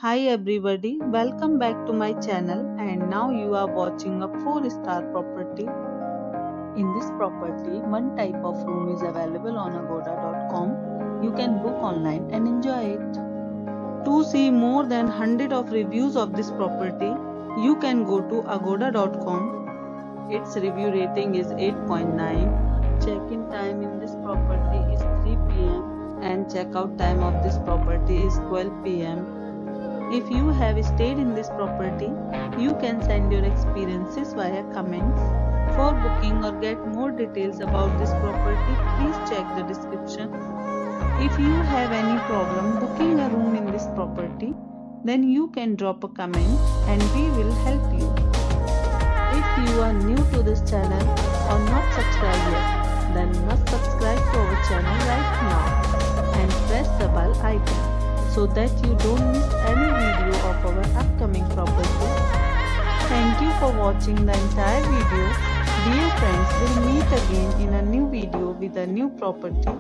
Hi everybody, welcome back to my channel, and now you are watching a 4-star property. In this property, one type of room is available on agoda.com. You can book online and enjoy it. To see more than 100 of reviews of this property, you can go to agoda.com. Its review rating is 8.9. Check-in time in this property is 3 p.m. and check-out time of this property is 12 p.m. If you have stayed in this property, you can send your experiences via comments. For booking or get more details about this property, please check the description. If you have any problem booking a room in this property, then you can drop a comment and we will help you. If you are new to this channel or not subscribed yet, then must subscribe to our channel right now and press the bell icon so that you don't miss any video of our upcoming property. Thank you for watching the entire video. Dear friends, we'll meet again in a new video with a new property.